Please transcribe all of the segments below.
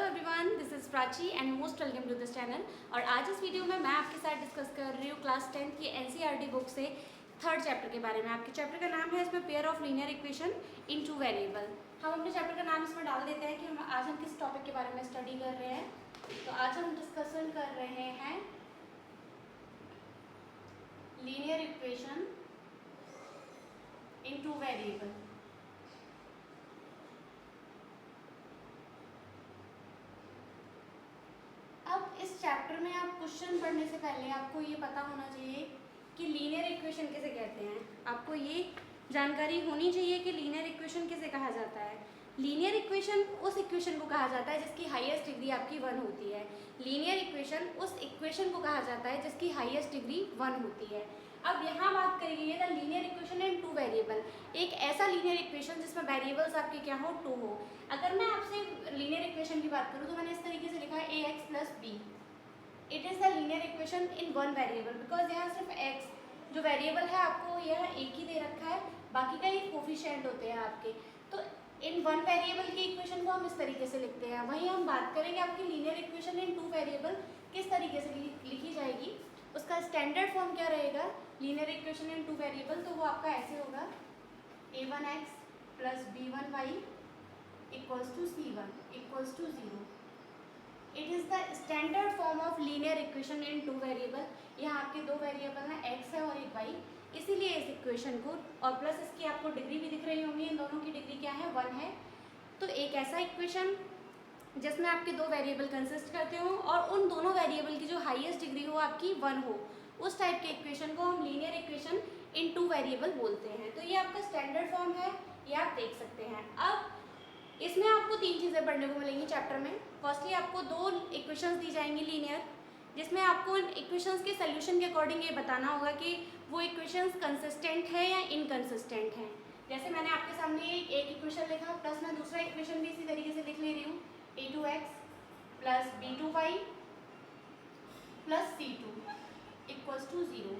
Everyone, this is Prachi and most welcome to this channel. और आज इस वीडियो में मैं आपके साथ डिस्कस कर रही हूँ क्लास 10th की एनसीईआरटी बुक से थर्ड चैप्टर के बारे में। आपके चैप्टर का नाम है इसमें pair of linear equation in two variable. हम अपने चैप्टर का नाम इसमें डाल देते हैं कि आज हम किस टॉपिक के बारे में स्टडी कर रहे हैं। तो आज हम डिस्कशन कर रहे हैं linear equation in two variable. अब इस चैप्टर में आप क्वेश्चन पढ़ने से पहले आपको ये पता होना चाहिए कि लीनियर इक्वेशन किसे कहते हैं। आपको ये जानकारी होनी चाहिए कि लीनियर इक्वेशन किसे कहा जाता है। लीनियर इक्वेशन उस इक्वेशन को कहा जाता है जिसकी हाईएस्ट डिग्री आपकी 1 होती है। लीनियर इक्वेशन उस इक्वेशन को कहा जाता है जिसकी हाईएस्ट डिग्री 1 होती है। अब यहाँ बात करेंगे the linear equation in two variable, एक ऐसा लीनियर इक्वेशन जिसमें वेरिएबल्स आपके क्या हो, 2 हो। अगर मैं आपसे लीनियर इक्वेशन की बात करूँ तो मैंने इस तरीके से लिखा है ax plus B. It is the linear equation in one variable because यहाँ सिर्फ x जो वेरिएबल है आपको यह एक ही दे रखा है, बाकी का ये कोफिशिएंट होते हैं आपके। तो इन वन वेरिएबल की इक्वेशन को हम इस तरीके से लिखते हैं। वहीं हम बात करेंगे आपकी linear equation in two variable किस तरीके से लिखी जाएगी, उसका स्टैंडर्ड फॉर्म क्या रहेगा linear equation in two variable. तो वो आपका ऐसे होगा a1x plus b1y equals to c1 equals to 0। It is the standard form of linear equation in two variable. यहाँ आपके दो वेरिएबल हैं, x है और एक y, इसीलिए इस इक्वेशन को, और प्लस इसकी आपको डिग्री भी दिख रही होंगी, इन दोनों की डिग्री क्या है, 1 है। तो एक ऐसा इक्वेशन जिसमें आपके दो वेरिएबल कंसिस्ट करते हो और उन दोनों वेरिएबल की जो हाईएस्ट डिग्री हो आपकी 1 हो, उस टाइप के इक्वेशन को हम linear equation in two variable बोलते हैं। तो ये आपका स्टैंडर्ड फॉर्म है, ये आप देख सकते हैं। अब इसमें आपको 3 चीज़ें पढ़ने को मिलेंगी चैप्टर में। फर्स्टली आपको 2 इक्वेशंस दी जाएंगी लीनियर, जिसमें आपको इन इक्वेशंस के सोल्यूशन के अकॉर्डिंग ये बताना होगा कि वो इक्वेशंस कंसिस्टेंट है या इनकंसिस्टेंट है। जैसे मैंने आपके सामने एक इक्वेशन लिखा, प्लस मैं दूसरा इक्वेशन भी इसी तरीके से लिख ले रही हूँ, a2x plus b2y plus c2 equals to 0।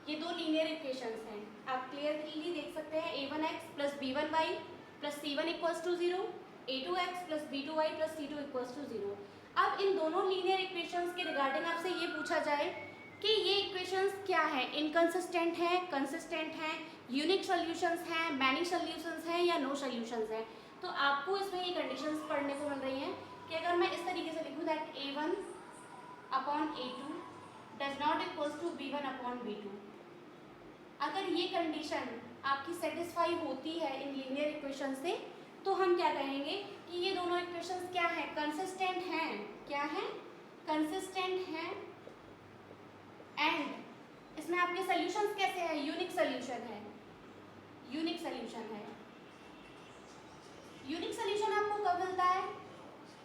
ये 2 लीनियर इक्वेशंस हैं, आप क्लियरली देख सकते हैं। a1x plus b1y plus c1 equals to 0, a2x plus b2y plus c2 equals to 0। अब इन दोनों लीनियर इक्वेशंस के रिगार्डिंग आपसे ये पूछा जाए कि ये इक्वेशंस क्या है, इनकंसिस्टेंट है, कंसिस्टेंट है, यूनिक सॉल्यूशंस हैं, मैनी सॉल्यूशंस हैं या नो सॉल्यूशंस हैं। तो आपको इसमें ये कंडीशंस पढ़ने को मिल रही हैं कि अगर मैं इस तरीके से लिखूँ that a1 upon a2 does not equals to b1 upon b2, अगर ये कंडीशन आपकी सेटिस्फाई होती है इन लीनियर इक्वेशन से, तो हम क्या कहेंगे कि ये दोनों इक्वेशंस क्या हैं, कंसिस्टेंट हैं। क्या हैं, कंसिस्टेंट हैं। एंड इसमें आपके सॉल्यूशंस कैसे हैं, यूनिक सॉल्यूशन है, यूनिक सॉल्यूशन है। यूनिक सॉल्यूशन आपको कब मिलता है,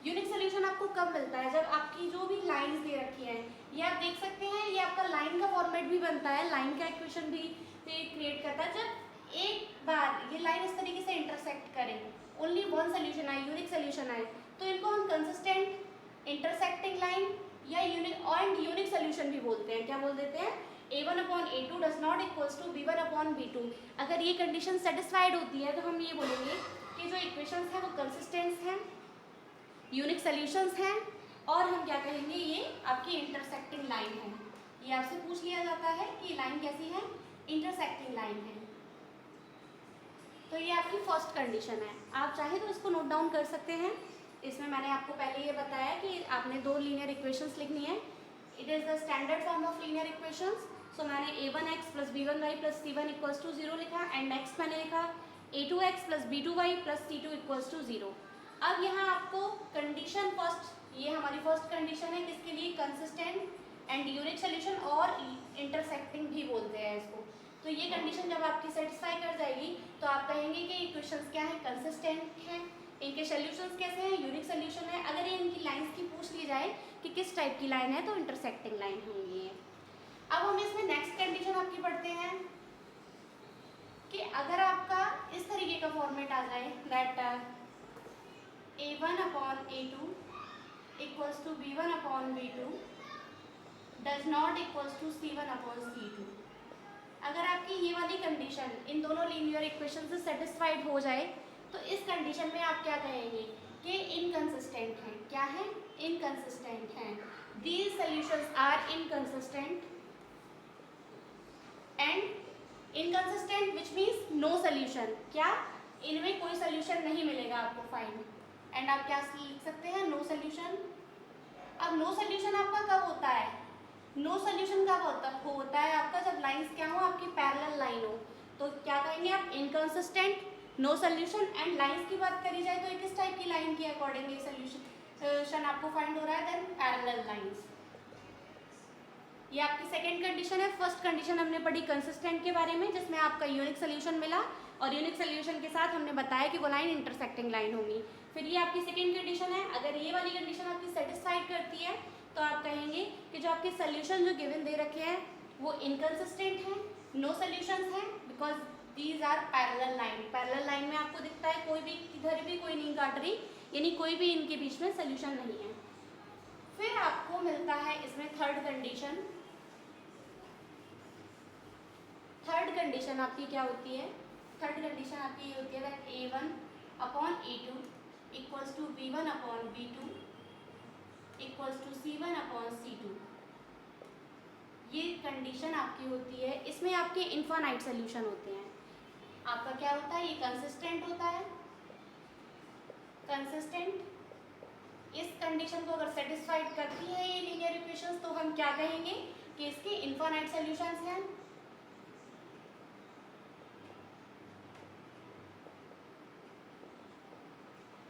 यूनिक सॉल्यूशन आपको कब मिलता है, जब आपकी जो भी लाइंस दे रखी हैं, ये आप देख सकते हैं, ये आपका लाइन का फॉर्मेट भी बनता है, लाइन का इक्वेशन भी क्रिएट करता है। जब एक बार ये लाइन इस तरीके से इंटरसेक्ट करे, ओनली वन सोल्यूशन आए, यूनिक सोल्यूशन आए, तो इनको हम कंसिस्टेंट इंटरसेक्टिंग लाइन या यूनिक सोल्यूशन भी बोलते हैं। क्या बोल देते हैं, a1 upon a2 does not equals to b1 upon b2। अगर ये कंडीशन सेटिस्फाइड होती है तो हम ये बोलेंगे कि जो इक्वेशंस हैं वो कंसिस्टेंट हैं, यूनिक सोल्यूशंस हैं, और हम क्या कहेंगे, ये आपकी इंटरसेक्टिंग लाइन है। ये आपसे पूछ लिया जाता है कि लाइन कैसी है, इंटरसेक्टिंग लाइन है। तो ये आपकी फर्स्ट कंडीशन है। आप चाहे तो इसको नोट डाउन कर सकते हैं। इसमें मैंने आपको पहले ये बताया कि आपने 2 लीनियर इक्वेशंस लिखनी है। It is the standard form of linear equations. So मैंने a1x plus b1y plus c1 equals to 0 लिखा, एंड नेक्स्ट मैंने लिखा a2x plus b2y plus c2 equals to 0। अब यहाँ आपको कंडीशन फर्स्ट, ये हमारी फर्स्ट कंडीशन है किसके लिए, कंसिस्टेंट एंड यूनिक सोल्यूशन, और इंटरसेक्टिंग भी बोलते हैं इसको। तो ये कंडीशन जब आपकी सेटिस्फाई कर जाएगी तो आप कहेंगे कि इक्वेशंस क्या है, कंसिस्टेंट हैं, इनके सोल्यूशंस कैसे हैं, यूनिक सोल्यूशन है। अगर ये इनकी लाइंस की पूछ ली जाए कि किस टाइप की लाइन है, तो इंटरसेक्टिंग लाइन होंगी ये। अब हम इसमें नेक्स्ट कंडीशन आपकी पढ़ते हैं कि अगर आपका इस तरीके का फॉर्मेट आ जाए that a1 upon a2 equals to b1 upon b2 does not equals to c1 upon c2। अगर आपकी ये वाली कंडीशन इन दोनों लीनियर इक्वेशन से सेटिस्फाइड हो जाए, तो इस कंडीशन में आप क्या कहेंगे कि इनकंसिस्टेंट है। क्या है, हैं, इनकंसिस्टेंट हैं। These solutions are inconsistent and inconsistent which means no solution. क्या? इनमें कोई सोल्यूशन नहीं मिलेगा आपको फाइंड। एंड आप क्या लिख सकते हैं? No solution. अब नो सोल्यूशन आपका कब होता है? नो सोल्यूशन कब होता है आपका? जब लाइंस क्या हो? आपकी पैरेलल लाइन हो। तो क्या कहेंगे आप? Inconsistent, no solution. And lines की बात करी जाए तो ये किस टाइप की लाइन की अकॉर्डिंग ये सोल्यूशन आपको फाइंड हो रहा है? Then parallel lines. ये आपकी सेकेंड कंडीशन है। फर्स्ट कंडीशन हमने पढ़ी कंसिस्टेंट के बारे में, जिसमें आपका यूनिक सोल्यूशन मिला और यूनिक सोल्यूशन के साथ हमने बताया कि वो लाइन इंटरसेक्टिंग लाइन होगी। फिर ये आपकी सेकेंड कंडीशन है। अगर ये वाली कंडीशन आपकी सेटिस्फाइड करती है तो आप कहेंगे कि जो आपके सोल्यूशन जो गिवन दे रखे हैं वो इनकंसिस्टेंट हैं, नो सोल्यूशंस हैं, because these are parallel line. Parallel line में आपको दिखता है कोई भी इधर भी कोई नहीं काट रही, यानी कोई भी इनके बीच में सोल्यूशन नहीं है। फिर आपको मिलता है इसमें थर्ड कंडीशन। थर्ड कंडीशन आपकी क्या होती है? थर्ड कंडीशन आपकी ये होती है that A1 upon A2 equals to B1 upon B2 equals to C1 upon C2। ये कंडीशन आपकी होती है। इसमें आपके इन्फानाइट सोल्यूशन होते हैं। आपका क्या होता है? ये कंसिस्टेंट होता है, कंसिस्टेंट। इस कंडीशन को अगर सेटिस्फाइड करती है ये लीनियर इक्वेशंस तो हम क्या कहेंगे कि इसके इन्फानाइट सोल्यूशंस हैं।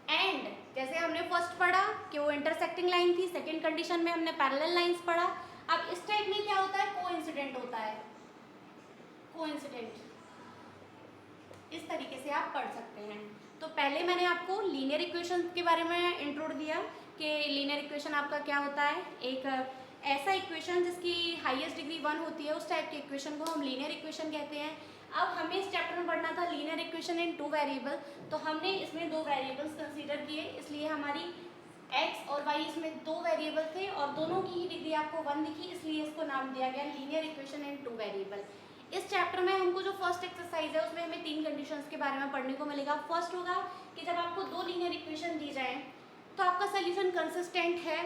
एंड जैसे हमने फर्स्ट पढ़ा कि वो इंटरसेक्टिंग लाइन थी, सेकंड कंडीशन में हमने पैरेलल लाइंस पढ़ा। अब इस टाइप में क्या होता है? कोइंसिडेंट होता है, कोइंसिडेंट। इस तरीके से आप पढ़ सकते हैं। तो पहले मैंने आपको लीनियर इक्वेशन के बारे में इंट्रोड दिया कि लीनियर इक्वेशन आपका क्या होता है। एक ऐसा इक्वेशन जिसकी हाईएस्ट डिग्री 1 होती है, उस टाइप के इक्वेशन को हम लीनियर इक्वेशन कहते हैं। अब हमें इस चैप्टर में पढ़ना था लीनियर इक्वेशन इन 2 वेरिएबल, तो हमने इसमें 2 वेरिएबल्स कंसीडर किए, इसलिए हमारी x और y इसमें 2 वेरिएबल थे और दोनों की ही डिग्री आपको 1 दिखी, इसलिए इसको नाम दिया गया लीनियर इक्वेशन इन 2 वेरिएबल। इस चैप्टर में हमको जो फर्स्ट एक्सरसाइज है उसमें हमें 3 कंडीशंस के बारे में पढ़ने को मिलेगा। फर्स्ट होगा कि जब आपको 2 लीनियर इक्वेशन दी जाए तो आपका सोल्यूशन कंसिस्टेंट है।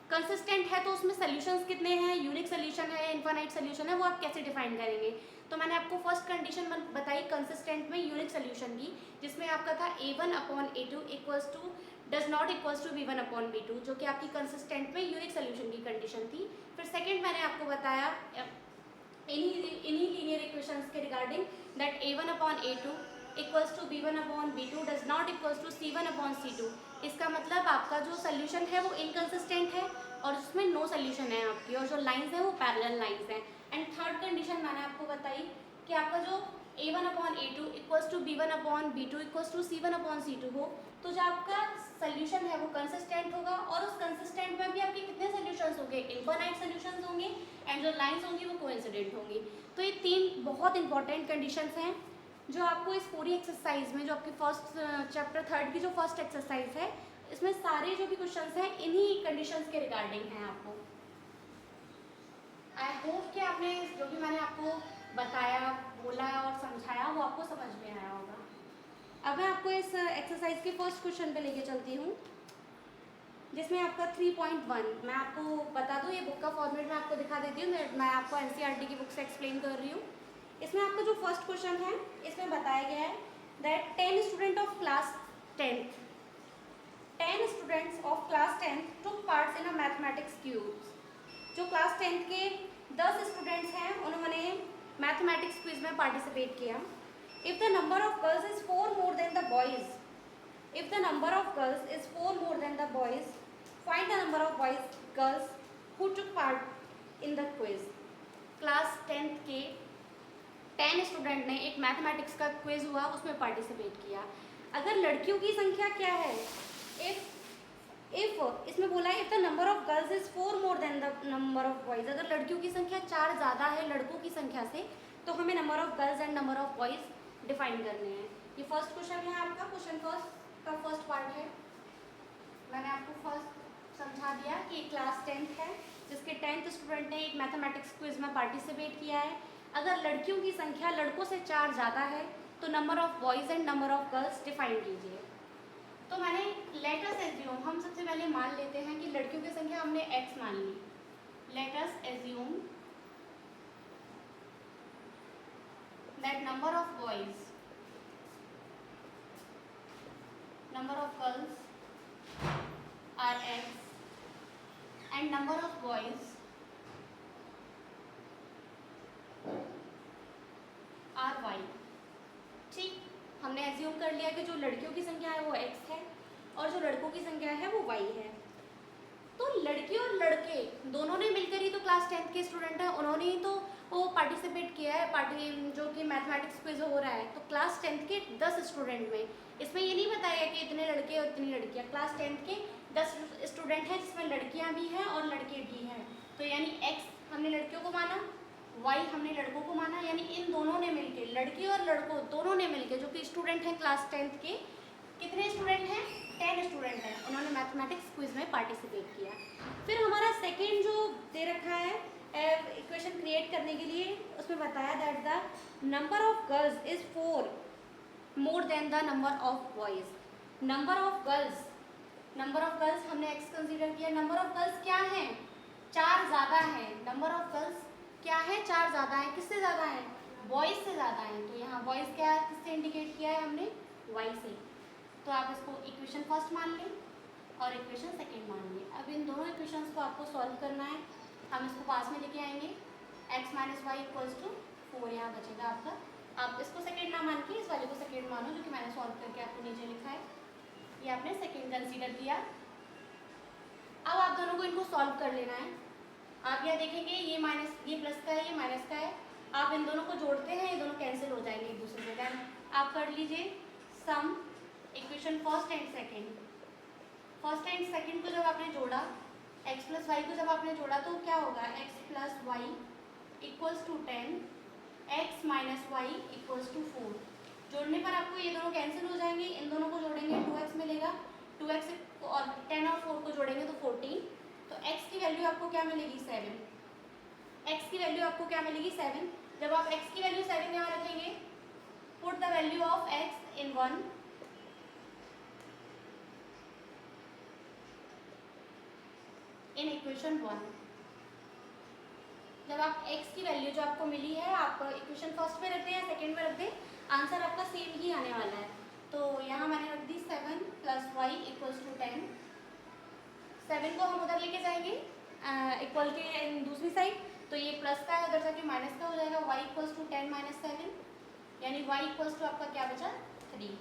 कंसिस्टेंट है तो उसमें सोल्यूशंस कितने हैं, यूनिक सोल्यूशन है, इनफाइनाइट सोल्यूशन है, वो आप कैसे डिफाइन करेंगे। तो मैंने आपको फर्स्ट कंडीशन बताई कंसिस्टेंट में यूनिक सोल्यूशन की, जिसमें आपका था A1 upon A2 equals to does not equals to B1 upon B2, जो कि आपकी कंसिस्टेंट में यूनिक सोल्यूशन की कंडीशन थी। फिर सेकेंड मैंने आपको बताया इन्हीं लीनियर इक्वेशंस के regarding that A1 upon A2 equals to B1 upon B2 does not equals to C1 upon C2। इसका मतलब आपका जो सोल्यूशन है वो इनकंसिस्टेंट है और उसमें नो सोल्यूशन है आपकी, और जो लाइंस हैं वो पैरेलल लाइंस हैं। एंड थर्ड कंडीशन मैंने आपको बताई कि आपका जो A1 upon A2 equals to B1 upon B2 equals to C1 upon C2 हो, तो जो आपका सोल्यूशन है वो कंसिस्टेंट होगा और उस कंसिस्टेंट में भी आपके कितने सोल्यूशंस होंगे? इनफाइनाइट सोल्यूशंस होंगे एंड जो लाइंस होंगी वो कोइंसिडेंट होंगी। तो ये 3 बहुत इंपॉर्टेंट कंडीशंस हैं जो आपको इस पूरी एक्सरसाइज में, जो आपके फर्स्ट चैप्टर 3 की जो फर्स्ट एक्सरसाइज है, इसमें सारे जो भी क्वेश्चंस हैं इन्हीं कंडीशंस के रिगार्डिंग हैं आपको। आई होप कि आपने जो भी मैंने आपको बताया, बोला और समझाया वो आपको समझ में आया होगा। अब मैं आपको इस एक्सरसाइज के फर्स्ट क्वेश्चन पे लेके चलती हूँ, जिसमें आपका 3.1 मैं आपको बता दूँ, ये बुक का फॉर्मेट मैं आपको दिखा देती हूँ, मैं आपको NCERT की बुक से एक्सप्लेन कर रही हूँ। इसमें आपका जो फर्स्ट क्वेश्चन है इसमें बताया गया है that 10 student of class 10 10 students of class 10 took parts in a mathematics quiz. जो क्लास 10 के 10 स्टूडेंट्स हैं उन्होंने मैथमेटिक्स क्विज में पार्टिसिपेट किया। If the number of girls is 4 more than the boys, if the number of girls is 4 more than the boys, find the number of boys girls who took part in the quiz. Class 10th के 10 student ने एक mathematics का quiz हुआ, उसमें participate किया। अगर लड़कियों की संख्या क्या है, इफ इसमें बोला है if the number of girls is 4 more than the number of boys, अगर लड़कियों की संख्या 4 ज़्यादा है लड़कों की संख्या से, तो हमें number of girls and number of boys define करने हैं। ये फर्स्ट क्वेश्चन है आपका, क्वेश्चन फर्स्ट का फर्स्ट पार्ट है। मैंने आपको फर्स्ट समझा दिया कि क्लास 10th है जिसके 10th स्टूडेंट ने एक मैथमेटिक्स क्विज में पार्टिसिपेट किया है। अगर लड़कियों की संख्या लड़कों से 4 ज़्यादा है तो number of boys and number of girls define कीजिए। तो मैंने लेट अस एज्यूम, हम सबसे पहले मान लेते लड़कियों की संख्या हमने x मान ली. Let us assume that number of boys, number of girls are x and number of boys are y. ठीक, हमने एज्यूम कर लिया कि जो लड़कियों की संख्या है वो x है और जो लड़कों की संख्या है वो y है. तो लड़की और लड़के दोनों ने मिलकर ही तो क्लास 10th के स्टूडेंट हैं, उन्होंने ही तो वो पार्टिसिपेट किया है जो कि मैथमेटिक्स क्विज हो रहा है. तो क्लास 10th के 10 स्टूडेंट में इसमें ये नहीं बताया कि इतने लड़के और इतनी लड़कियाँ. क्लास 10th के 10 स्टूडेंट हैं जिसमें लड़कियाँ भी हैं और लड़के भी हैं. तो यानी x हमने लड़कियों को माना, y हमने लड़कों को माना, यानी इन दोनों ने मिलकर, लड़की और लड़कों दोनों ने मिलकर, जो कि स्टूडेंट हैं क्लास 10th के, कितने स्टूडेंट हैं? 10 स्टूडेंट हैं, उन्होंने मैथमेटिक्स क्विज में पार्टिसिपेट किया. फिर हमारा सेकेंड जो दे रखा है इक्वेशन क्रिएट करने के लिए, उसमें बताया that the number of girls is 4 more than the number of boys. Number of girls हमने x कंसीडर किया. नंबर ऑफ गर्ल्स क्या है? 4 ज़्यादा है. नंबर ऑफ गर्ल्स क्या है? 4 ज़्यादा है. किससे ज़्यादा है? बॉयज़ से ज़्यादा है. तो यहाँ बॉयज़ क्या किससे इंडिकेट किया है हमने? y से. तो आप इसको इक्वेशन फर्स्ट मान लें और इक्वेशन सेकेंड मान लें. अब इन दोनों इक्वेशंस को आपको सॉल्व करना है. हम इसको पास में लेके आएंगे. x minus y equals to 4 यहाँ बचेगा आपका. आप इसको सेकेंड ना मान के इस वाले को सेकेंड मानो, जो कि मैंने सॉल्व करके आपको नीचे लिखा है. ये आपने सेकेंड कंसीडर किया. अब आप दोनों को इनको सॉल्व कर लेना है. आप यहाँ देखेंगे ये प्लस का है, ये माइनस का है. आप इन दोनों को जोड़ते हैं, ये दोनों कैंसिल हो जाएंगे एक दूसरे से. देन आप कर लीजिए सम इक्वेशन फर्स्ट एंड सेकेंड को जब आपने जोड़ा, x प्लस वाई को जब आपने जोड़ा तो क्या होगा? x plus y equals to 10, x minus y equals to 4. जोड़ने पर आपको ये दोनों कैंसिल हो जाएंगे. इन दोनों को जोड़ेंगे 2x मिलेगा. 2x और 10 और 4 को जोड़ेंगे तो 14. तो x की वैल्यू आपको क्या मिलेगी? 7. x की वैल्यू आपको क्या मिलेगी? 7. जब आप x की वैल्यू 7 यहाँ रखेंगे, put the value of x in 1 in equation 1. जब आप x की वैल्यू जो आपको मिली है, आप इक्वेशन फर्स्ट में रख दें या सेकेंड में रख दें, आंसर आपका सेम ही आने वाला है. तो यहाँ मैंने रख दी 7 प्लस वाई इक्वल्स टू 10. 7 को हम उधर लेके जाएंगे इक्वल के दूसरी साइड, तो ये प्लस का है, उधर जाके माइनस का हो जाएगा. y इक्वल्स टू 10 माइनस 7, यानी y इक्वल्स टू आपका क्या बचा? 3.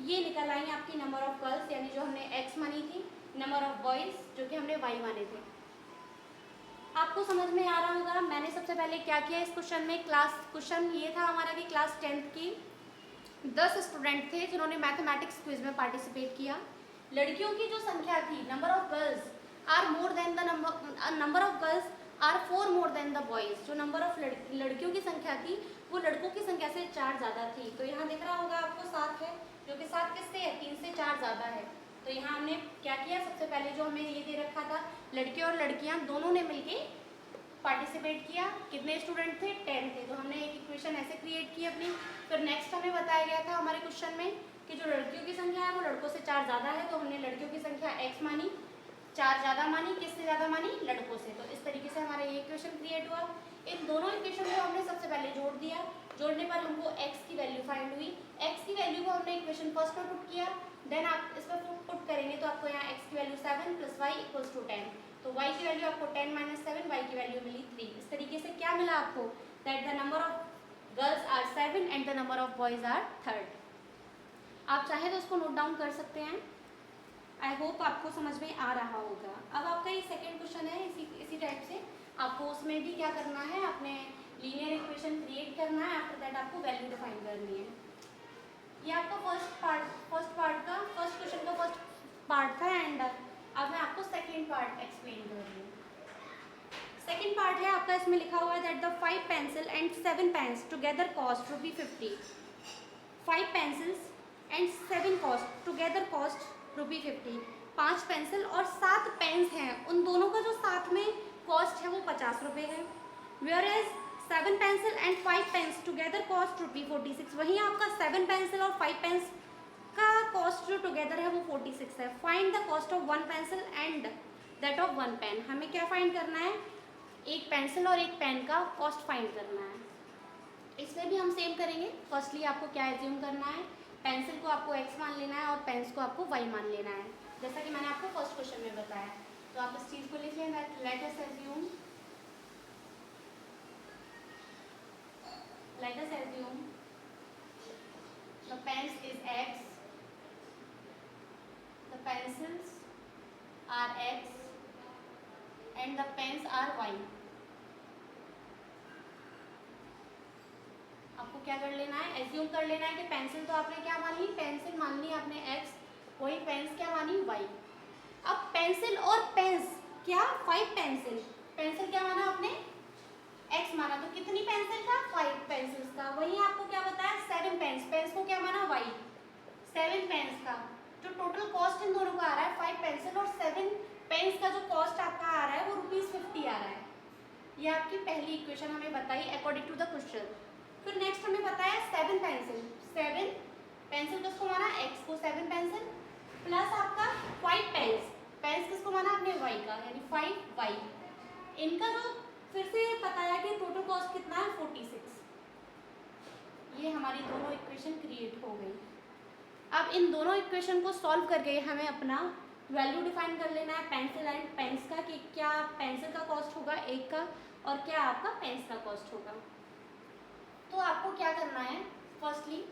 ये निकल आई आपकी नंबर ऑफ गर्ल्स, यानी जो हमने x मानी थी, नंबर ऑफ बॉयज़ जो कि हमने y माने थे. आपको समझ में आ रहा होगा मैंने सबसे पहले क्या किया इस क्वेश्चन में. क्वेश्चन ये था हमारा कि क्लास 10th की 10 स्टूडेंट थे जिन्होंने मैथमेटिक्स क्विज में पार्टिसिपेट किया. लड़कियों की जो संख्या थी, number of girls are more than the number of girls are 4 more than the boys. जो नंबर ऑफ लड़कियों की संख्या थी वो लड़कों की संख्या से 4 ज़्यादा थी. तो यहाँ दिख रहा होगा आपको 7 है, जो कि 7 किससे है? 3 से 4 ज़्यादा है. तो यहाँ हमने क्या किया? सबसे पहले जो हमें ये दे रखा था, लड़के और लड़कियाँ दोनों ने मिलके पार्टिसिपेट किया. कितने स्टूडेंट थे? 10 थे. तो हमने एक इक्वेशन ऐसे क्रिएट की अपनी. फिर नेक्स्ट हमें बताया गया था हमारे क्वेश्चन में कि जो लड़कियों की संख्या है वो लड़कों से 4 ज़्यादा है. तो हमने लड़कियों की संख्या x मानी, 4 ज़्यादा मानी. किससे ज़्यादा मानी? लड़कों से. तो इस तरीके से हमारा ये इक्वेशन क्रिएट हुआ. इन दोनों इक्वेशन को हमने सबसे पहले जोड़ दिया. जोड़ने पर हमको x की वैल्यू फाइंड हुई. x की वैल्यू को हमने इक्वेशन फर्स्ट में पुट किया. देन आप इस पर पुट करेंगे तो आपको यहाँ x की value 7 plus y equals to 10. तो y की वैल्यू आपको 10 माइनस 7, y की वैल्यू मिली 3. इस तरीके से क्या मिला आपको? That the number of girls are 7 and the number of boys are 3. आप चाहे तो उसको नोट डाउन कर सकते हैं. आई होप आपको समझ में आ रहा होगा. अब आपका ये सेकेंड क्वेश्चन है इसी टाइप से. आपको उसमें भी क्या करना है? आपने लीनियर इक्वेशन क्रिएट करना है. आफ्टर दैट आपको वैल्यू डिफाइन करनी है. ये आपका फर्स्ट क्वेश्चन का फर्स्ट पार्ट था. एंड अब मैं आपको सेकेंड पार्ट एक्सप्लेन कर रही हूँ. सेकेंड पार्ट है आपका, इसमें लिखा हुआ है that the 5 pencil and 7 pens together cost ₹50. 5 pencils and 7 cost together cost ₹50. 5 pencil और 7 पेन्स हैं, उन दोनों का जो साथ में कॉस्ट है वो ₹50 है. Whereas 7 pencil and 5 pens together cost ₹46. वहीं आपका 7 पेंसिल और 5 पेन्स आपका कॉस्ट जो टुगेदर है वो 46 है। Find the cost of one pencil and that of one pen. हमें क्या फाइंड करना है, एक पेंसिल और एक पेन का कॉस्ट फाइंड करना है। इसमें भी हम सेम करेंगे। फर्स्टली आपको क्या एज्यूम करना है, पेंसिल को आपको x मान लेना है और पेन्स को आपको y मान लेना है, जैसा कि मैंने आपको फर्स्ट क्वेश्चन में बताया। तो आप इस चीज़ को लिख लें, let us assume the pens is x, the pencils are x and the pens are y। आपको क्या कर लेना है, एज्यूम कर लेना है कि पेंसिल तो आपने क्या मानी, पेंसिल मान ली आपने x, वही पेन्स क्या मानी y। अब पेंसिल और पेन्स क्या, 5 पेंसिल, पेंसिल क्या माना आपने x माना, तो कितनी पेंसिल का, 5 पेंसिल्स का। वहीं आपको क्या बताया, 7 पेन्स, पेन्स को क्या माना y, 7 पेन्स का। जो टोटल कॉस्ट इन दोनों का आ रहा है 5 पेंसिल और 7 पेन्स का, जो कॉस्ट आपका आ रहा है वो ₹50 आ रहा है। ये आपकी पहली इक्वेशन हमें बताई अकॉर्डिंग टू द क्वेश्चन। फिर नेक्स्ट हमें बताया 7 पेंसिल, 7 पेंसिल किसको माना, x को 7 पेंसिल प्लस आपका 5 पेन्स, पेन्स किसको माना आपने y का, यानी 5y। इनका जो फिर से बताया कि टोटल कॉस्ट कितना है 46। ये हमारी दोनों इक्वेशन क्रिएट हो गई। अब इन दोनों इक्वेशन को सॉल्व करके हमें अपना वैल्यू डिफाइन कर लेना है पेंसिल एंड पेन्स का, कि क्या पेंसिल का कॉस्ट होगा एक का और क्या आपका पेन्स का कॉस्ट होगा। तो आपको क्या करना है, फर्स्टली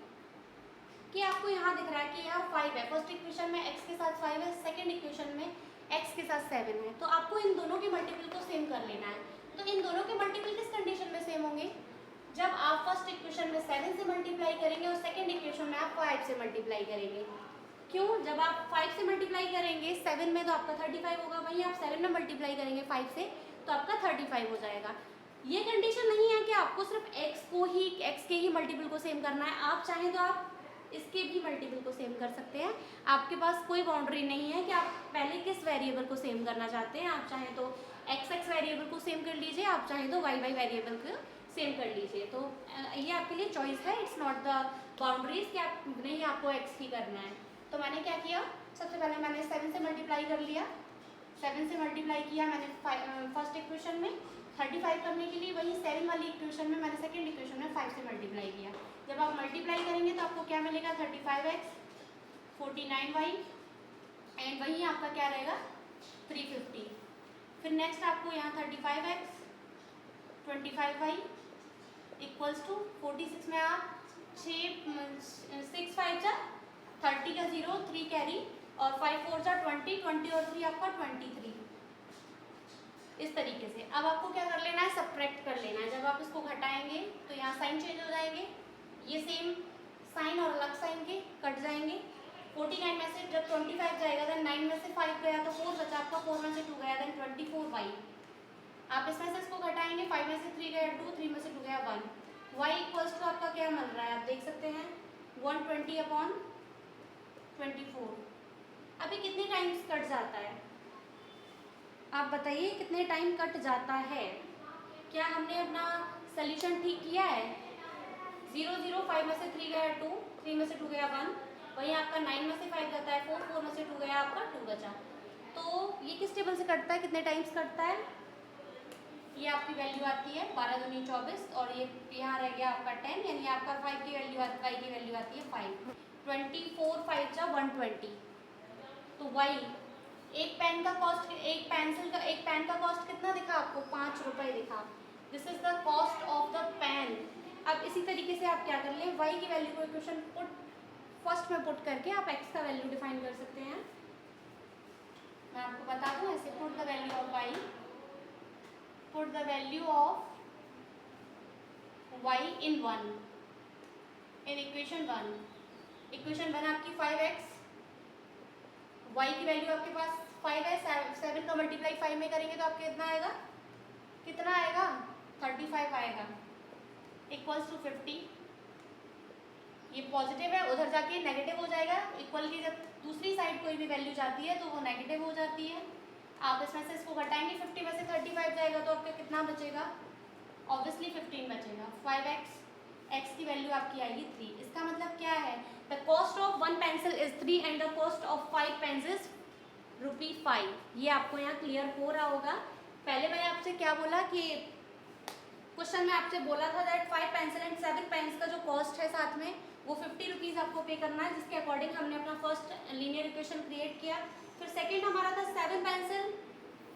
कि आपको यहाँ दिख रहा है कि यहाँ 5 है, फर्स्ट इक्वेशन में x के साथ 5 है, सेकेंड इक्वेशन में x के साथ 7 है। तो आपको इन दोनों के मल्टीपल को सेम कर लेना है। तो इन दोनों के मल्टीपल किस कंडीशन में सेम होंगे, जब आप फर्स्ट इक्वेशन में 7 से मल्टीप्लाई करेंगे और सेकेंड इक्वेशन में आप 5 से मल्टीप्लाई करेंगे। क्यों, जब आप 5 से मल्टीप्लाई करेंगे 7 में तो आपका 35 होगा, वहीं आप 7 में मल्टीप्लाई करेंगे 5 से तो आपका 35 हो जाएगा। ये कंडीशन नहीं है कि आपको सिर्फ x के ही मल्टीपल को सेम करना है, आप चाहें तो आप इसके भी मल्टीपल को सेम कर सकते हैं। आपके पास कोई बाउंड्री नहीं है कि आप पहले किस वेरिएबल को सेम करना चाहते हैं। आप चाहें तो x वेरिएबल को सेम कर लीजिए, आप चाहें तो y वेरिएबल को सेम कर लीजिए। तो ये आपके लिए चॉइस है, इट्स नॉट द बाउंड्रीज कि आप नहीं आपको x ही करना है। तो मैंने क्या किया, सबसे पहले मैंने 7 से मल्टीप्लाई कर लिया, 7 से मल्टीप्लाई किया मैंने फर्स्ट इक्वेशन में 35 करने के लिए, वही 7 वाली इक्वेशन में मैंने सेकेंड इक्वेशन में 5 से मल्टीप्लाई किया। जब आप मल्टीप्लाई करेंगे तो आपको क्या मिलेगा, 35x 49y एंड वही आपका क्या रहेगा 350। फिर नेक्स्ट आपको यहाँ 35x 25y इक्वल्स टू 46 में आप 6 5 जा 30 का 0 3 कैरी और 5 4 जा 20 20 और 3 आपका 23। इस तरीके से अब आपको क्या कर लेना है, सब्ट्रैक्ट कर लेना है। जब आप इसको घटाएंगे तो यहाँ साइन चेंज हो जाएंगे, ये सेम साइन और अलग साइन के कट जाएंगे। 49 में से जब 25 जाएगा देन 9 में से 5 गया तो 4 बचा आपका, 4 में से 2 गया देन 24y। आप इसमें से इसको घटाएंगे, 5 में से 3 गया 2, 3 में से 2 गया 1। y इक्वल्स टू आपका क्या मिल रहा है, आप देख सकते हैं 120/24। अभी कितने टाइम्स कट जाता है, आप बताइए कितने टाइम कट जाता है। क्या हमने अपना सोल्यूशन ठीक किया है, 0 0 5 में से 3 गया 2, 3 में से 2 गया 1, वहीं आपका 9 में से 5 जाता है 4, 4 में से 2 गया आपका 2 बचा। तो ये किस टेबल से कटता है, कितने टाइम्स कटता है, ये आपकी वैल्यू आती है 12 दूनी 24 और ये यहाँ रह गया आपका 10, यानी आपका 5 की वैल्यू y की वैल्यू आती है 5। 24 5 जा 120। तो y एक पेन का कॉस्ट, एक पेन का कॉस्ट कितना दिखा आपको, 5 रुपये दिखा। This is the cost of the pen. अब इसी तरीके से आप क्या कर लें, y की वैल्यू को इक्वेशन फर्स्ट में पुट करके आप x का वैल्यू डिफाइन कर सकते हैं। मैं आपको बता दूं ऐसे, put the value of y, put the value of y in 1 in equation 1। Equation 1 आपकी 5x, y की वैल्यू आपके पास 5 है, 7 का मल्टीप्लाई 5 में करेंगे तो आपके कितना आएगा 35 आएगा इक्वल्स टू 50। ये पॉजिटिव है, उधर जाके नेगेटिव हो जाएगा। इक्वल की जब दूसरी साइड कोई भी वैल्यू जाती है तो वो नेगेटिव हो जाती है। आप इसमें से इसको घटाएंगे, 50 में से 35 जाएगा तो आपका कितना बचेगा, ऑब्वियसली 15 बचेगा। 5x x की वैल्यू आपकी आएगी 3। इसका मतलब क्या है, the cost of 1 pencil is 3 and the cost of 5 pencils ₹5। ये आपको यहाँ क्लियर हो रहा होगा। पहले मैंने आपसे क्या बोला कि क्वेश्चन में आपसे बोला था दैट 5 पेंसिल एंड 7 पेन्स का जो कॉस्ट है साथ में वो ₹50 आपको पे करना है, जिसके अकॉर्डिंग हमने अपना फर्स्ट लीनियर इक्वेशन क्रिएट किया। फिर सेकेंड हमारा था 7 पेंसिल,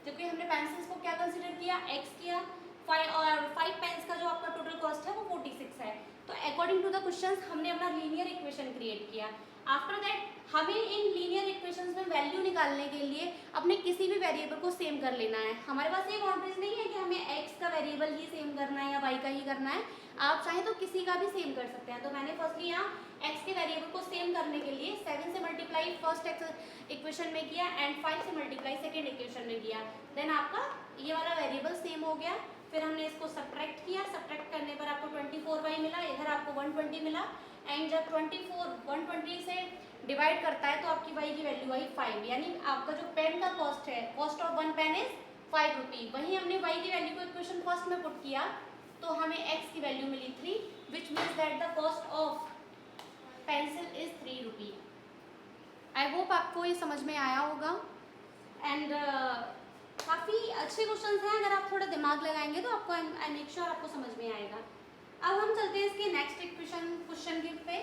जो कि हमने पेंसिल्स को क्या कंसिडर किया, x किया। 5 पेन्स का जो आपका टोटल कॉस्ट है वो 46 है। तो अकॉर्डिंग टू द क्वेश्चंस हमने अपना लीनियर इक्वेशन क्रिएट किया। आफ्टर दैट हमें इन लीनियर इक्वेशंस में वैल्यू निकालने के लिए अपने किसी भी वेरिएबल को सेम कर लेना है। हमारे पास ये बाउंड्रीज नहीं है कि हमें x का वेरिएबल ही सेम करना है या y का ही करना है, आप चाहें तो किसी का भी सेम कर सकते हैं। तो मैंने फर्स्टली यहाँ x के वेरिएबल को सेम करने के लिए 7 से मल्टीप्लाई फर्स्ट इक्वेशन में किया एंड 5 से मल्टीप्लाई सेकेंड इक्वेशन में किया। देन आपका ये वाला वेरिएबल सेम हो गया। फिर हमने इसको सब्ट्रैक्ट किया, सब्ट्रैक्ट करने पर आपको 24y मिला, इधर आपको 120 मिला एंड जब 24 120 से डिवाइड करता है तो आपकी y की वैल्यू आई 5, यानी आपका जो पेन का कॉस्ट है, कॉस्ट ऑफ 1 पेन इज ₹5। वहीं हमने y की वैल्यू को इक्वेशन फर्स्ट में पुट किया तो हमें x की वैल्यू मिली 3, which means that the cost of pencil is ₹3। I hope आपको ये समझ में आया होगा एंड काफ़ी अच्छे क्वेश्चन हैं। अगर आप थोड़ा दिमाग लगाएंगे तो आपको आई मेक श्योर आपको समझ में आएगा। अब हम चलते हैं इसके नेक्स्ट क्वेश्चन के पे।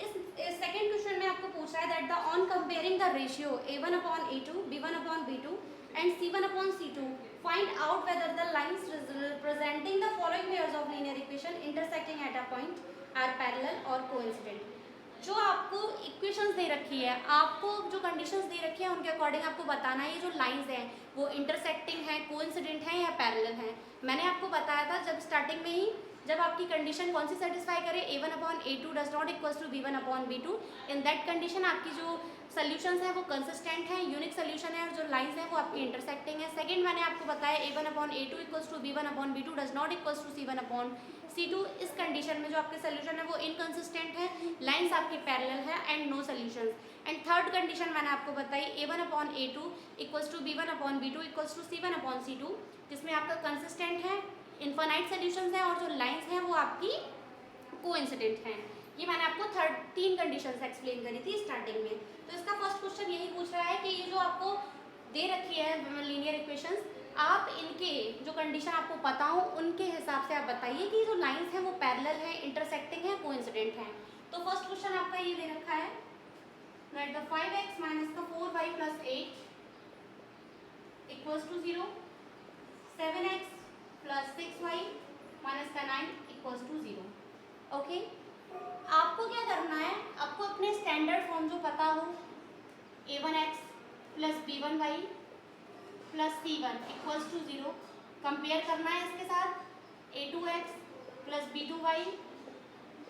इस सेकंड क्वेश्चन में आपको पूछा है that the on comparing the ratio a1/a2 b1/b2 and c1/c2 find out whether the lines representing the following pairs of linear equation intersecting at a point are parallel और coincident. जो आपको equations दे रखी है, आपको जो कंडीशंस दे रखी है उनके अकॉर्डिंग आपको बताना है ये जो लाइंस हैं वो इंटरसेक्टिंग है, कोइंसिडेंट है या पैरेलल हैं। मैंने आपको बताया था जब स्टार्टिंग में ही, जब आपकी कंडीशन कौन सी सेटिस्फाई करे, a1/a2 does not equals to b1/b2, in that condition आपकी जो सोल्यूशंस हैं वो कंसिस्टेंट हैं, यूनिक सोल्यूशन है और जो लाइंस हैं वो आपकी इंटरसेक्टिंग है। सेकंड मैंने आपको बताया a1/a2 equals to b1/b2 does not equals to c1/c2। इस कंडीशन में जो आपके सोल्यूशन है वो इनकंसिस्टेंट है, लाइंस आपके पैरेलल है and no solutions. And third condition मैंने आपको बताई a1/a2 equals to b1/b2 equals to c1/c2, जिसमें आपका कंसिस्टेंट है, इनफाइनाइट सोल्यूशंस हैं और जो लाइंस हैं वो आपकी कोइंसिडेंट हैं। ये मैंने आपको 3 कंडीशंस एक्सप्लेन करी थी स्टार्टिंग में। तो इसका फर्स्ट क्वेश्चन यही पूछ रहा है कि ये जो आपको दे रखी है लीनियर इक्वेशंस, आप इनके जो कंडीशन आपको पता हो उनके हिसाब से आप बताइए कि जो लाइंस हैं वो पैरेलल है, इंटरसेक्टिंग है, कोइंसिडेंट हैं। तो फर्स्ट क्वेश्चन आपका ये दे रखा है दैट द 5x माइनस का 4y plus 8 equals to 0, 7x plus 6y minus का 9 इक्वल्स टू 0। ओके, आपको क्या करना है, आपको अपने स्टैंडर्ड फॉर्म जो पता हो a1x plus b1y plus c1 equals to 0 compare करना है इसके साथ a2x plus b2y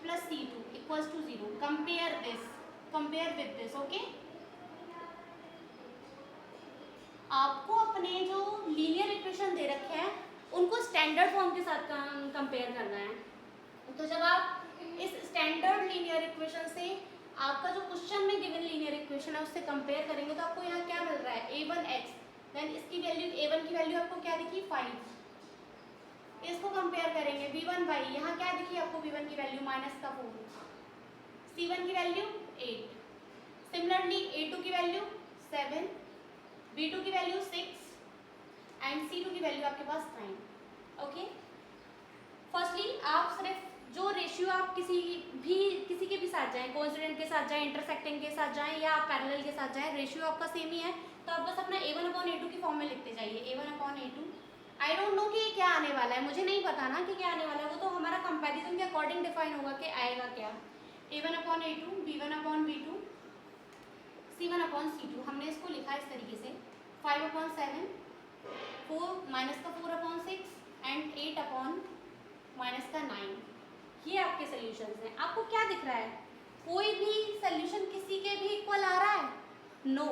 plus c2 equals to 0, compare with this. Okay, आपको अपने जो लीनियर इक्वेशन दे रखे हैं उनको स्टैंडर्ड फॉर्म के साथ कंपेयर करना है। तो जब आप इस स्टैंडर्ड लीनियर इक्वेशन से आपका जो क्वेश्चन में गिवन लीनियर इक्वेशन है उससे कंपेयर करेंगे तो आपको यहाँ क्या मिल रहा है, a1x, देन इसकी वैल्यू a1 की वैल्यू आपको क्या दिखी 5, इसको कंपेयर करेंगे b1y, यहाँ क्या दिखी आपको b1 की वैल्यू माइनस का 4, c1 की वैल्यू 8, सिमिलरली a2 की वैल्यू 7, b2 की वैल्यू 6 एंड c2 की वैल्यू आपके पास 9। ओके, फर्स्टली आप सिर्फ जो रेशियो आप किसी के भी साथ जाएं, कोइंसिडेंट के साथ जाएं, इंटरसेक्टिंग के साथ जाएं या पैरेलल के साथ जाएं, रेशियो आपका सेम ही है तो आप बस अपना a1/a2 की फॉर्म में लिखते जाइए। a1/a2, आई डोंट नो कि ये क्या आने वाला है, मुझे नहीं पता ना कि क्या आने वाला है, वो तो हमारा कंपैरिजन के अकॉर्डिंग डिफाइन होगा कि आएगा क्या। a1/a2 b1/b2 c1/c2, हमने इसको लिखा इस तरीके से 5/7 4 माइनस का 4/6 एंड 8 माइनस का 9। ये आपके सोल्यूशंस हैं। आपको क्या दिख रहा है, कोई भी सोल्यूशन किसी के भी इक्वल आ रहा है? नो,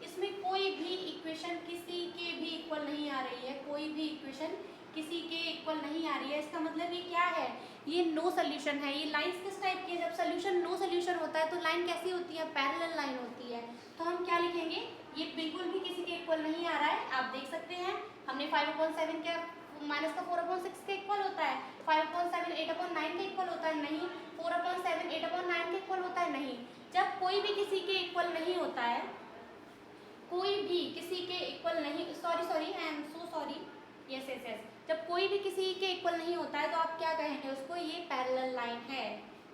इसमें कोई भी इक्वेशन किसी के भी इक्वल नहीं आ रही है, कोई भी इक्वेशन किसी के इक्वल नहीं आ रही है। इसका मतलब ये क्या है, ये नो सोल्यूशन है। ये लाइंस किस टाइप की है, जब सोल्यूशन नो सोल्यूशन होता है तो लाइन कैसी होती है, पैरेलल लाइन होती है। तो हम क्या लिखेंगे, ये बिल्कुल भी किसी के इक्वल नहीं आ रहा है, आप देख सकते हैं। हमने 5/7 के माइनस का 4/6 के इक्वल होता है, 5/7 8/9 के इक्वल होता है, नहीं। 4/7 8/9 के इक्वल होता है, नहीं। जब कोई भी किसी के इक्वल नहीं होता है, कोई भी किसी के इक्वल नहीं, sorry I am so sorry, yes yes yes, जब कोई भी किसी के इक्वल नहीं होता है तो आप क्या कहेंगे उसको, ये पैरेलल लाइन है।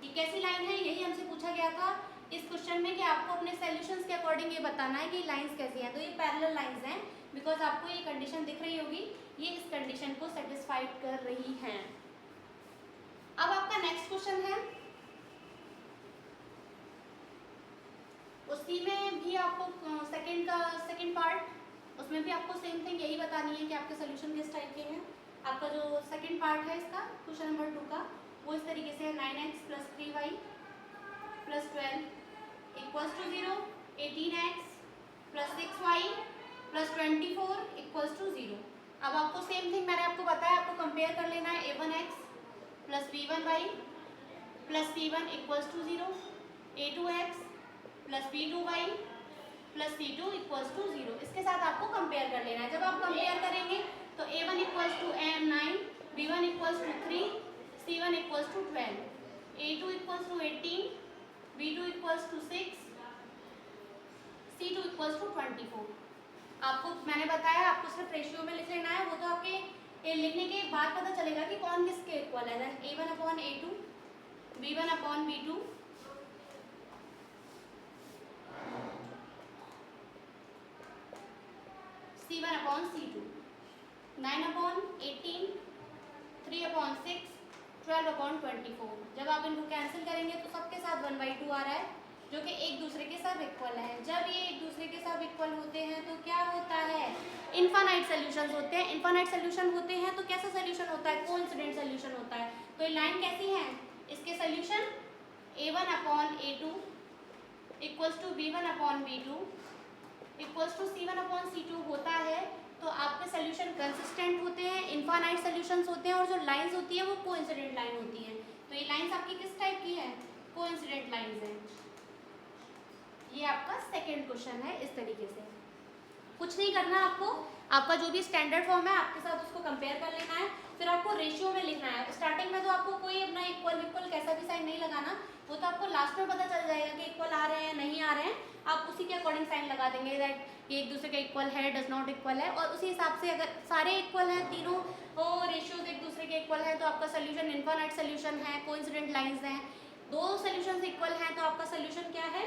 ये कैसी लाइन है, यही हमसे पूछा गया था इस क्वेश्चन में कि आपको अपने सॉल्यूशंस के अकॉर्डिंग ये बताना है कि लाइंस कैसी हैं। तो ये पैरेलल लाइंस हैं, बिकॉज आपको ये कंडीशन दिख रही होगी, ये इस कंडीशन को सेटिस्फाइड कर रही हैं। अब आपका नेक्स्ट क्वेश्चन है, उसी में भी आपको सेकंड पार्ट, उसमें भी आपको सेम थिंग यही बतानी है कि आपके सोल्यूशन किस टाइप के हैं। आपका जो सेकंड पार्ट है इसका क्वेश्चन नंबर 2 का, वो इस तरीके से है, 9x + 3y + 12 = 0, 18x + 6y + 24 = 0। अब आपको सेम थिंग मैंने आपको बताया, आपको कंपेयर कर लेना है, a1x + b1y + c1 = 0, a2x + b2y + c2 = 0। इसके साथ आपको कंपेयर कर लेना है। जब आप कंपेयर करेंगे तो a1 = 9, b1 = 3, c1 = 12, a2 = 18, b2 = 6, c2 = 24। आपको मैंने बताया आपको सिर्फ रेशियो में लिख लेना है, वो तो आपके लिखने के बाद पता चलेगा कि कौन किसके इक्वल है। a1/a2, b1/b2, c1/c2, 9/18, 3/6, 12/24। जब आप इनको कैंसिल करेंगे तो सबके साथ 1/2 आ रहा है, जो कि एक दूसरे के सब इक्वल है। जब ये एक दूसरे के सब इक्वल होते हैं तो क्या होता है, इनफाइनाइट सॉल्यूशंस होते हैं। इनफाइनाइट सॉल्यूशन होते हैं तो कैसा सॉल्यूशन होता है, कोइंसिडेंट सॉल्यूशन होता है। तो ये लाइन कैसी है, इसके सॉल्यूशन a1/a2 = b1/b2 = c1/c2 होता है। तो आपके सॉल्यूशन कंसिस्टेंट होते हैं, इनफाइनाइट सॉल्यूशंस होते हैं, और जो लाइंस होती है वो कोइंसिडेंट लाइन होती है। तो ये लाइंस आपकी किस टाइप की है, कोइंसिडेंट लाइंस है। ये आपका सेकंड क्वेश्चन है। इस तरीके से कुछ नहीं करना आपको, आपका जो भी स्टैंडर्ड फॉर्म है आपके साथ उसको कंपेयर कर लेना है, फिर आपको रेशियो में लिखना है। स्टार्टिंग में तो आपको कोई अपना इक्वल कैसा भी साइन नहीं लगाना, वो तो आपको लास्ट में पता चल जाएगा कि इक्वल आ रहे हैं नहीं आ रहे हैं, आप उसी के अकॉर्डिंग साइन लगा देंगे दैट ये एक दूसरे का इक्वल है, डज नॉट इक्वल है। और उसी हिसाब से अगर सारे इक्वल हैं, तीनों रेशियोज एक दूसरे के इक्वल है, तो आपका सोल्यूशन इनफाइनाइट सोल्यूशन है, कोइंसिडेंट लाइंस हैं। दो सोल्यूशन इक्वल हैं तो आपका सोल्यूशन क्या है,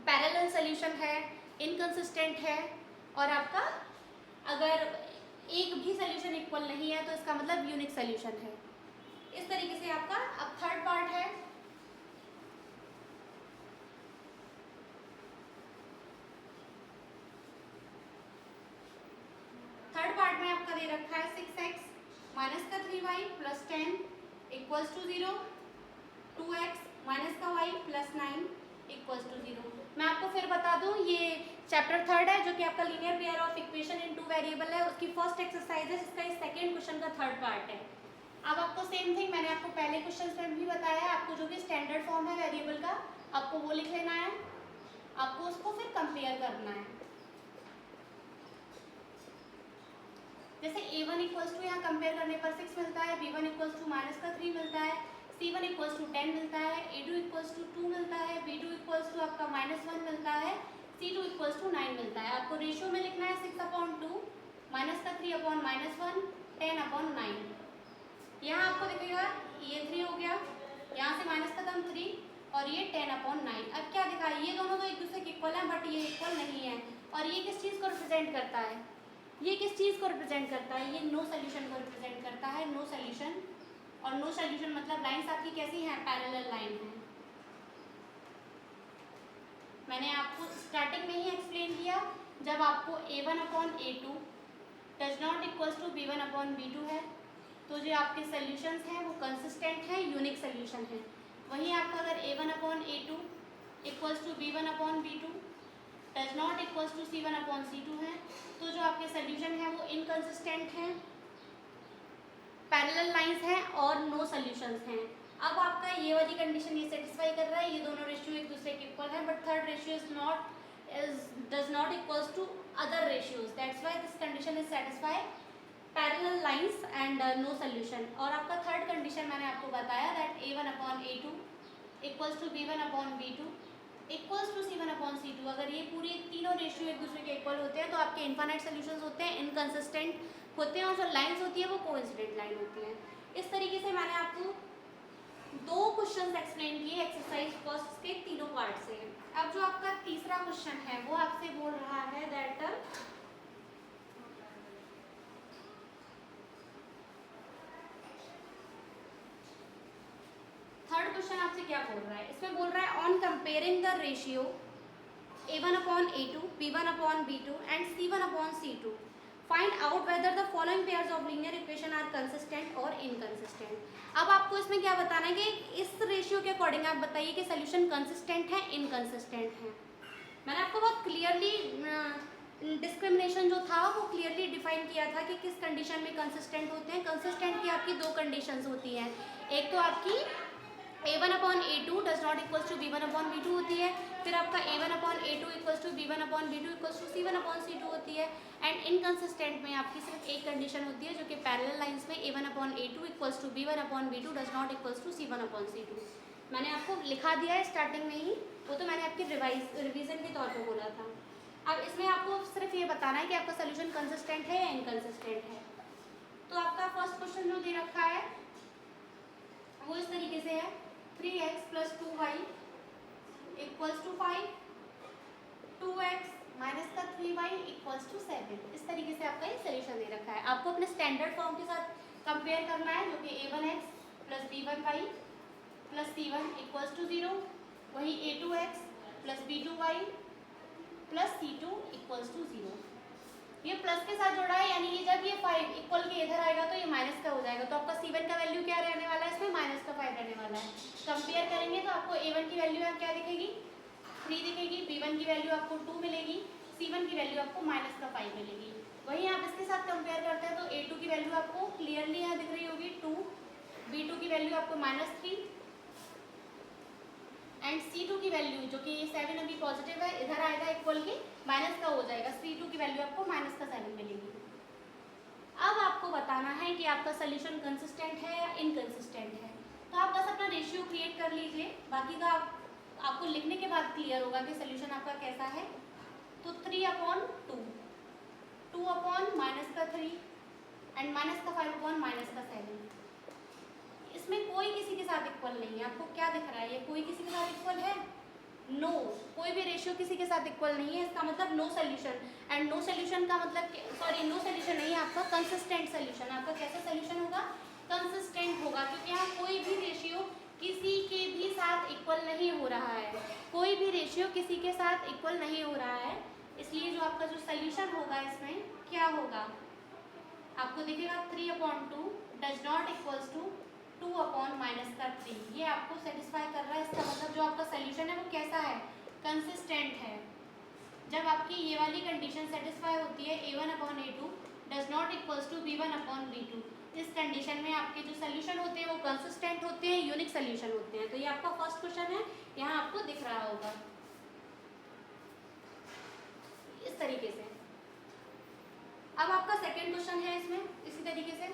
पैरेलल सोल्यूशन है, इनकंसिस्टेंट है। और आपका अगर एक भी सोल्यूशन इक्वल नहीं है तो इसका मतलब यूनिक सोल्यूशन है। इस तरीके से आपका अब थर्ड पार्ट है, थर्ड पार्ट में आपका दे रखा है 6x - 3y + 10 = 0, 2x - y + 9 = 0। मैं आपको फिर बता दूं, ये चैप्टर थर्ड है जो कि आपका linear pair of equation in 2 variable है, उसकी फर्स्ट एक्सरसाइज है, जिसका इस सेकंड क्वेश्चन का थर्ड पार्ट है। अब आपको सेम थिंग मैंने आपको पहले क्वेश्चन में भी बताया है, आपको जो भी स्टैंडर्ड फॉर्म है वेरिएबल का आपको वो लिख लेना है, आपको उसको फिर कंपेयर करना है। जैसे a1 = यहाँ कंपेयर करने पर 6 मिलता है, b1 = -3 मिलता है, c1 = 10 मिलता है, a2 = 2 मिलता है, b2 = आपका -1 मिलता है, c2 = 9 मिलता है। आपको रेशियो में लिखना है 6/2, -3/-1, 10/9। यहाँ आपको दिखेगा ये 3 हो गया, यहाँ से माइनस खत्म 3 और ये 10/9। अब क्या दिखा, ये दोनों तो एक दूसरे के इक्वल हैं बट ये इक्वल नहीं है। और ये किस चीज़ को रिप्रेजेंट करता है, ये किस चीज़ को रिप्रेजेंट करता है, ये नो सोल्यूशन को रिप्रेजेंट करता है, नो सोल्यूशन। और नो सोल्यूशन मतलब लाइंस आपकी कैसी हैं, पैरेलल लाइन है। मैंने आपको स्टार्टिंग में ही एक्सप्लेन किया, जब आपको a1/a2 does not equals to b1/b2 है तो जो आपके सोल्यूशंस हैं वो कंसिस्टेंट हैं, यूनिक सोल्यूशन है। वहीं आपका अगर a1/a2 equals to b1/b2 does not equals to c1/c2 है तो जो आपके सोल्यूशन हैं वो इनकंसिस्टेंट हैं, पैरेलल लाइंस हैं और नो सोल्यूशंस हैं। अब आपका ये वाली कंडीशन ये सेटिस्फाई कर रहा है, ये दोनों रेशियो एक दूसरे के इक्वल है, but third ratio is not does not equals to other ratios. That's why this condition is satisfied. Parallel lines and no solution. और आपका थर्ड कंडीशन मैंने आपको बताया that a1/a2 equals to b1/b2 equals to c1/c2. अगर ये पूरी तीनों ratio एक दूसरे के इक्वल होते हैं तो आपके इनफाइनाइट सोल्यूशंस होते हैं, इनकंसिस्टेंट होते हैं, और जो लाइंस होती है वो कोइंसिडेंट लाइन होती है. इस तरीके से मैंने आपको 2 क्वेश्चंस एक्सप्लेन किए एक्सरसाइज फर्स्ट के तीनों पार्ट से. अब जो आपका तीसरा क्वेश्चन है वो आपसे बोल रहा है दैट थर्ड क्वेश्चन आपसे क्या बोल रहा है. इसमें बोल रहा है on comparing the ratio a1/a2 b1/b2 and c1/c2 find out whether the following pairs of linear equation are consistent और इनकंसिस्टेंट. अब आपको इसमें क्या बताना है कि इस रेशियो के अकॉर्डिंग आप बताइए कि सोल्यूशन कंसिस्टेंट है इनकंसिस्टेंट है. मैंने आपको बहुत क्लियरली डिस्क्रिमिनेशन जो था वो क्लियरली डिफाइन किया था कि किस कंडीशन में कंसिस्टेंट होते हैं. कंसिस्टेंट की आपकी 2 कंडीशंस होती हैं. एक तो आपकी a1/a2 does not equals to b1/b2 होती है. फिर आपका a1/a2 equals to b1/b2 equals to c1/c2 होती है. एंड इनकंसिस्टेंट में आपकी सिर्फ एक कंडीशन होती है जो कि पैरेलल लाइंस में a1/a2 equals to b1/b2 does not equals to c1/c2. मैंने आपको लिखा दिया है स्टार्टिंग में ही, वो तो मैंने आपके रिवीजन के तौर पर बोला था. अब इसमें आपको सिर्फ ये बताना है कि आपका सोल्यूशन कंसिस्टेंट है या इनकंसिस्टेंट है. तो आपका फर्स्ट क्वेश्चन जो दे रखा है वो इस तरीके से है 3x + 2y equals to 5, 2x - 3y equals to 7. इस तरीके से आपका ये सोल्यूशन दे रखा है. आपको अपने स्टैंडर्ड फॉर्म के साथ कंपेयर करना है जो कि a1x + b1y + c1 equals to 0. वही a2x + b2y + c2 equals to 0. ये प्लस के साथ जोड़ा है यानी कि जब ये 5 इक्वल के इधर आएगा तो ये माइनस का हो जाएगा. तो आपका c1 का वैल्यू क्या रहने वाला है, इसमें -5 रहने वाला है. कंपेयर करेंगे तो आपको a1 की वैल्यू क्या दिखेगी, 3 दिखेगी. b1 की वैल्यू आपको 2 मिलेगी. c1 की वैल्यू आपको -5 मिलेगी. वहीं आप इसके साथ कंपेयर करते हैं तो a2 की वैल्यू आपको क्लियरली यहाँ दिख रही होगी 2, b2 की वैल्यू आपको -3 एंड c2 की वैल्यू जो कि 7 अभी पॉजिटिव है इधर आएगा इक्वल के माइनस का हो जाएगा. c2 की वैल्यू आपको -7 मिलेगी. अब आपको बताना है कि आपका सोल्यूशन कंसिस्टेंट है या इनकंसिस्टेंट है. तो आप बस अपना रेशियो क्रिएट कर लीजिए, बाकी का आपको लिखने के बाद क्लियर होगा कि सोल्यूशन आपका कैसा है. तो 3/2, 2/-3 एंड -5/-7. इसमें कोई किसी के साथ इक्वल नहीं है. आपको क्या दिख रहा है, ये कोई किसी के साथ इक्वल है? नो, कोई भी रेशियो किसी के साथ इक्वल नहीं है. इसका मतलब no solution. And no solution का मतलब नो सोल्यूशन नहीं है आपका कंसिस्टेंट सोल्यूशन. आपका कैसा सोल्यूशन होगा, कंसिस्टेंट होगा, क्योंकि यहाँ कोई भी रेशियो किसी के भी साथ इक्वल नहीं हो रहा है. कोई भी रेशियो किसी के साथ इक्वल नहीं हो रहा है. इसलिए जो आपका जो सोल्यूशन होगा इसमें क्या होगा, आपको दिखेगा 3/2 डज नॉट इक्वल्स टू 2/-3. ये आपको सेटिस्फाई कर रहा है. इसका मतलब जो आपका सोल्यूशन है वो कैसा है, कंसिस्टेंट है. जब आपकी ये वाली कंडीशन सेटिस्फाई होती है a1/a2 does not equals to b1/b2, इस कंडीशन में आपके जो सोल्यूशन होते हैं वो कंसिस्टेंट होते हैं, यूनिक सोल्यूशन होते हैं. तो ये आपका फर्स्ट क्वेश्चन है, यहाँ आपको दिख रहा होगा इस तरीके से. अब आपका सेकेंड क्वेश्चन है इसमें इसी तरीके से.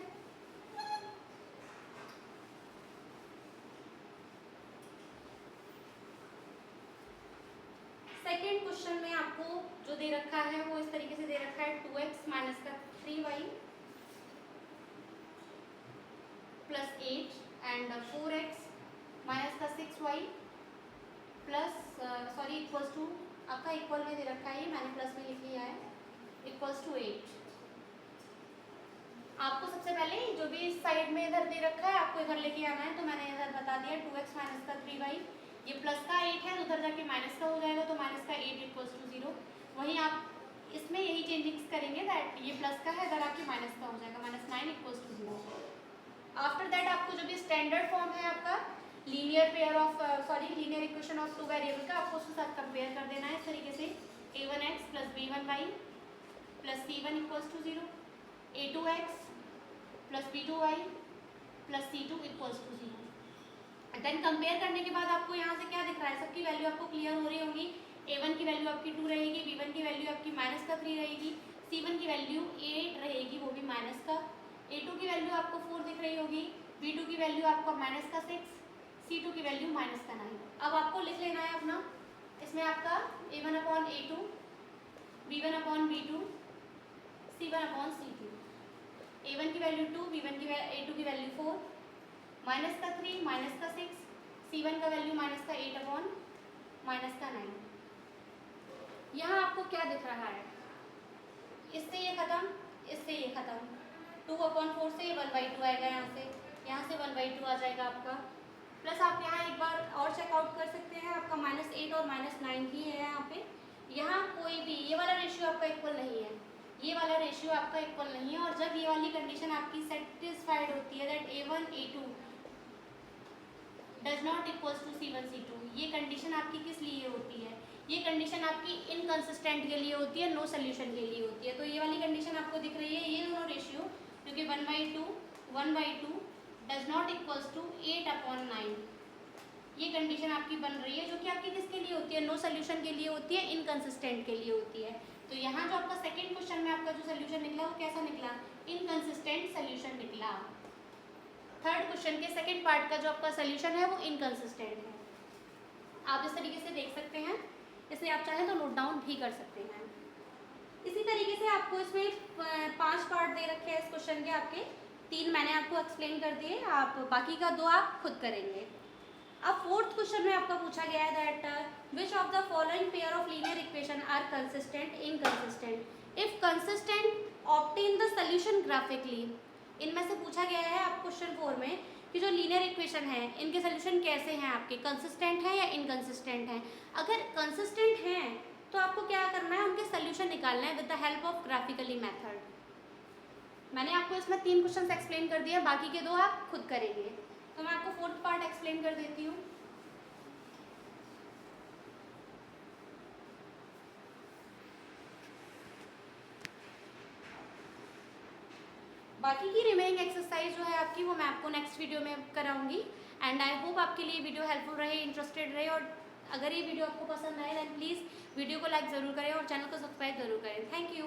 सेकेंड क्वेश्चन में आपको जो दे रखा है वो इस तरीके से दे रखा है 2x - 3y + 8 and 4x - 6y equals to, आपका इक्वल में दे रखा है, ये मैंने प्लस में लिख लिया है, इक्वल्स टू 8. आपको सबसे पहले जो भी इस साइड में इधर दे रखा है आपको इधर लेके आना है. तो मैंने इधर बता दिया 2x - 3y, ये प्लस का 8 है, उधर जाके माइनस का हो जाएगा तो -8 इक्वल्स टू 0. वहीं आप इसमें यही चेंजेस करेंगे दैट ये प्लस का है, इधर आके माइनस का हो जाएगा, -9 इक्वल्स टू 0. आफ्टर दैट आपको जो भी स्टैंडर्ड फॉर्म है आपका लीनियर इक्वेशन ऑफ 2 वेरिएबल का, आपको उसके साथ कंपेयर कर देना है इस तरीके से. a1x + b1y + c1 equals to 0, a2x + b2y + c2 equals to 0. Then compare करने के बाद आपको यहाँ से क्या दिख रहा है, सबकी वैल्यू आपको क्लियर हो रही होंगी. A1 की वैल्यू आपकी 2 रहेगी, B1 की वैल्यू आपकी -3 रहेगी, C1 की वैल्यू 8 रहेगी, वो भी माइनस का, A2 की वैल्यू आपको 4 दिख रही होगी, B2 की वैल्यू आपका -6, C2 की वैल्यू -9। अब आपको लिख लेना है अपना, इसमें आपका A1/A2, B1/B2, C1/C2, A1 की वैल्यू 2, A2 की वैल्यू 4, -3, -6, C1 का वैल्यू -8/9। यहाँ आपको क्या दिख रहा है, इससे ये खत्म, इससे ये खत्म, 2/4 से 1/2 आएगा, यहाँ से 1/2 आ जाएगा आपका। प्लस आप यहाँ एक बार और चेकआउट कर सकते हैं, आपका -8 और -9 ही है यहाँ पे। यहाँ कोई भी ये वाला रेशियो आपका इक्वल नहीं है, ये वाला रेशियो आपका इक्वल नहीं है। और जब ये वाली कंडीशन आपकी सेटिस्फाइड होती है that A1 A2 does not equals to C1 C2, ये कंडीशन आपकी किस लिए होती है, ये कंडीशन आपकी इनकंसिस्टेंट के लिए होती है, नो सोल्यूशन के लिए होती है। तो ये वाली कंडीशन आपको दिख रही है, ये दोनों रेशियो क्योंकि 1/2 डज नॉट इक्वल्स टू 8/9, ये कंडीशन आपकी बन रही है, जो कि आपकी किसके लिए होती है, नो सोल्यूशन के लिए होती है, इनकंसिस्टेंट के लिए होती है। तो यहाँ जो आपका सेकंड क्वेश्चन में आपका जो सोल्यूशन निकला वो कैसा निकला, इनकंसिस्टेंट सोल्यूशन निकला। थर्ड क्वेश्चन के सेकंड पार्ट का जो आपका सोल्यूशन है वो इनकंसिस्टेंट है। आप इस तरीके से देख सकते हैं, इसे आप चाहें तो नोट डाउन भी कर सकते हैं। इसी तरीके से आपको इसमें 5 पार्ट दे रखे हैं इस क्वेश्चन के, आपके 3 मैंने आपको एक्सप्लेन कर दिए, आप बाकी का 2 आप खुद करेंगे। अब फोर्थ क्वेश्चन में आपका पूछा गया है that which of the following pair of linear equation are consistent, inconsistent, if consistent obtain the solution graphically. इनमें से पूछा गया है आप क्वेश्चन 4 में कि जो लीनियर इक्वेशन है इनके सोल्यूशन कैसे हैं, आपके कंसिस्टेंट है या इनकंसिस्टेंट हैं। अगर कंसिस्टेंट हैं तो आपको क्या करना है, उनके सोल्यूशन निकालना है with the help of graphically method. मैंने आपको इसमें 3 क्वेश्चन एक्सप्लेन कर दिया, बाकी के 2 आप खुद करेंगे। तो मैं आपको फोर्थ पार्ट एक्सप्लेन कर देती हूँ। बाकी की रिमेनिंग एक्सरसाइज जो है आपकी वो मैं आपको नेक्स्ट वीडियो में कराऊंगी। एंड आई होप आपके लिए वीडियो हेल्पफुल रहे, इंटरेस्टेड रहे। और अगर ये वीडियो आपको पसंद आए देन प्लीज़ वीडियो को लाइक ज़रूर करें और चैनल को सब्सक्राइब ज़रूर करें। Thank you.